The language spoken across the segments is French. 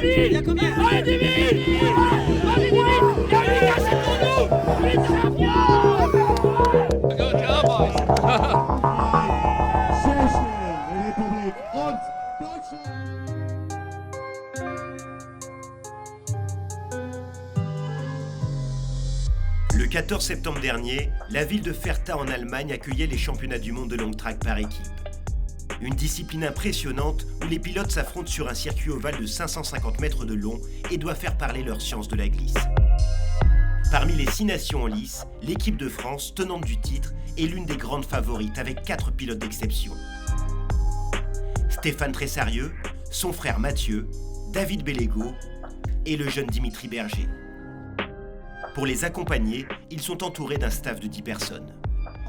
Il y a combien? Allez, David! Allez, David! David, c'est pour nous! On est champions! Good job, boys! Tschechien, Republik und Deutschland. Le 14 septembre dernier, la ville de Ferta en Allemagne accueillait les championnats du monde de long track par équipe. Une discipline impressionnante où les pilotes s'affrontent sur un circuit ovale de 550 mètres de long et doivent faire parler leur science de la glisse. Parmi les 6 nations en lice, l'équipe de France, tenante du titre, est l'une des grandes favorites avec 4 pilotes d'exception. Stéphane Tressarieux, son frère Mathieu, David Bellego et le jeune Dimitri Berger. Pour les accompagner, ils sont entourés d'un staff de 10 personnes.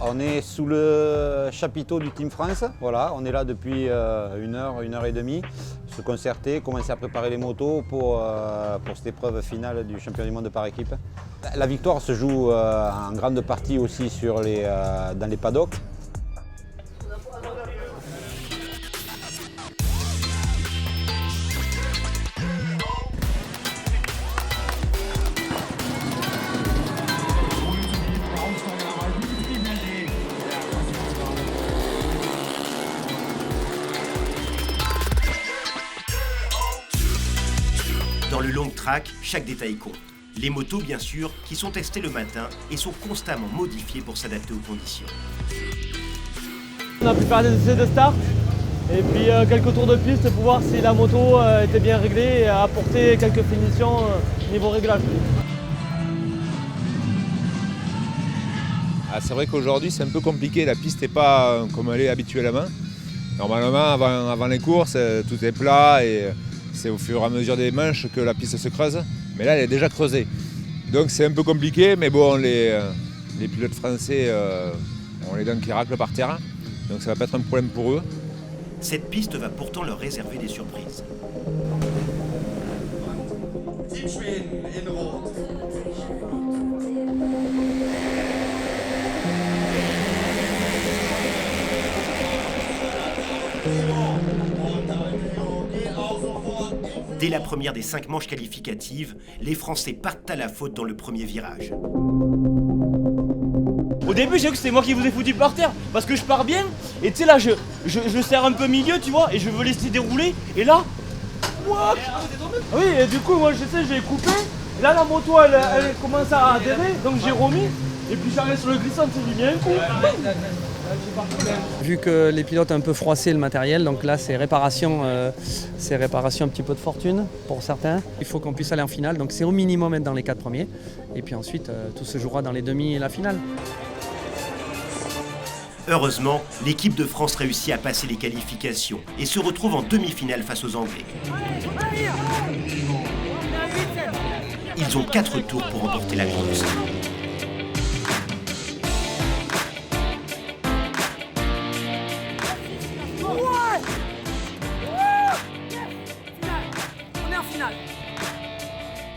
On est sous le chapiteau du Team France, voilà, on est là depuis une heure et demie, se concerter, commencer à préparer les motos pour cette épreuve finale du championnat du monde par équipe. La victoire se joue en grande partie aussi dans les paddocks. Dans le long track, chaque détail compte. Les motos, bien sûr, qui sont testées le matin et sont constamment modifiées pour s'adapter aux conditions. On a pu faire des essais de start et puis quelques tours de piste pour voir si la moto était bien réglée et apporter quelques finitions niveau réglage. Ah, c'est vrai qu'aujourd'hui c'est un peu compliqué, la piste n'est pas comme elle est habituellement. Normalement avant les courses tout est plat et c'est au fur et à mesure des manches que la piste se creuse. Mais là elle est déjà creusée. Donc c'est un peu compliqué, mais bon les pilotes français ont les dents qui raclent par terre. Donc ça va pas être un problème pour eux. Cette piste va pourtant leur réserver des surprises. Team Schweden in Rot. Dès la première des 5 manches qualificatives, les Français partent à la faute dans le premier virage. Au début j'ai cru que c'était moi qui vous ai foutu par terre parce que je pars bien et tu sais là je serre un peu milieu tu vois et je veux laisser dérouler et là what oui et du coup moi je sais j'ai coupé et là la moto elle commence à adhérer donc j'ai remis et puis j'arrive sur le glissant j'ai mis un coup. Vu que les pilotes ont un peu froissé le matériel, donc là c'est réparation un petit peu de fortune pour certains. Il faut qu'on puisse aller en finale, donc c'est au minimum être dans les 4 premiers. Et puis ensuite tout se jouera dans les demi et la finale. Heureusement, l'équipe de France réussit à passer les qualifications et se retrouve en demi-finale face aux Anglais. Ils ont 4 tours pour remporter la course.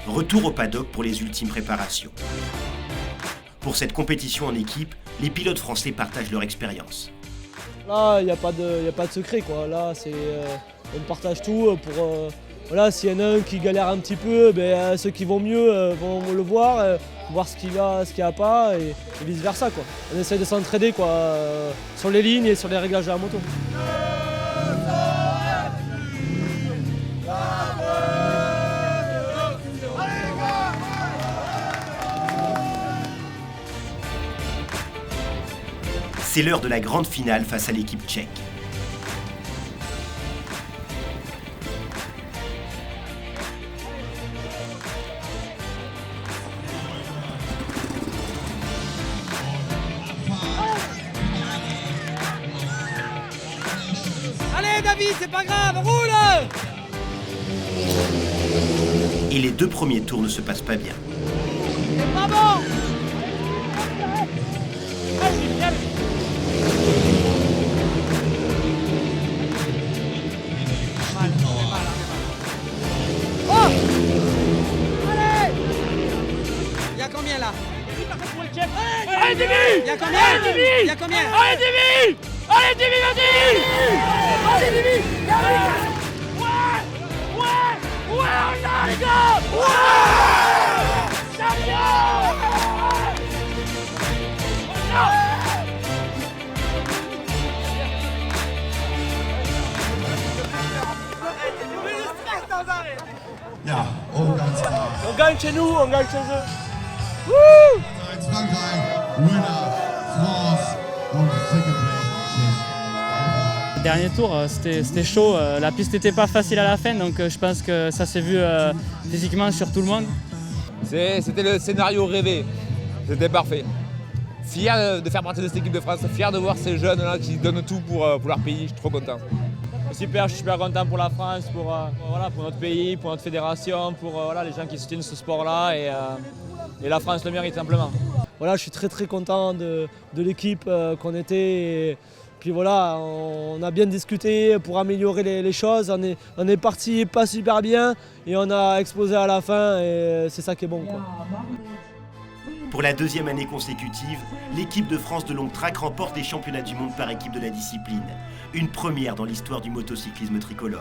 Retour au paddock pour les ultimes préparations. Pour cette compétition en équipe, les pilotes français partagent leur expérience. Là il n'y a pas de secret quoi, là c'est on partage tout pour voilà s'il y en a un qui galère un petit peu, ceux qui vont mieux vont le voir, voir ce qu'il y a pas et vice versa quoi. On essaie de s'entraider quoi sur les lignes et sur les réglages de la moto. C'est l'heure de la grande finale face à l'équipe tchèque. Allez David, c'est pas grave, roule! Et les 2 premiers tours ne se passent pas bien. C'est pas bon! Oh! Allez! Il y a combien là? Allez David! Il y a combien? Allez Il y a combien? Allez David! Allez David, vas-y! Allez David! Ouais! Ouais! Ouais! on a les gars. Ouais, champion. Ja, und ganz klar. On gagne chez nous, on gagne chez eux. Frankreich, Winner, France und second place, Tschechien. Le dernier tour, c'était chaud. La piste n'était pas facile à la fin, donc je pense que ça s'est vu physiquement sur tout le monde. C'était le scénario rêvé. C'était parfait. Fier de faire partie de cette équipe de France, fier de voir ces jeunes-là qui donnent tout pour leur pays. Je suis trop content. Super, je suis super content pour la France, pour notre pays, pour notre fédération, pour les gens qui soutiennent ce sport-là et la France le mérite simplement. Voilà, je suis très très content de l'équipe qu'on était. Et puis voilà, on a bien discuté pour améliorer les choses. On est parti pas super bien et on a explosé à la fin et c'est ça qui est bon, quoi. Pour la deuxième année consécutive, l'équipe de France de long track remporte les championnats du monde par équipe de la discipline. Une première dans l'histoire du motocyclisme tricolore.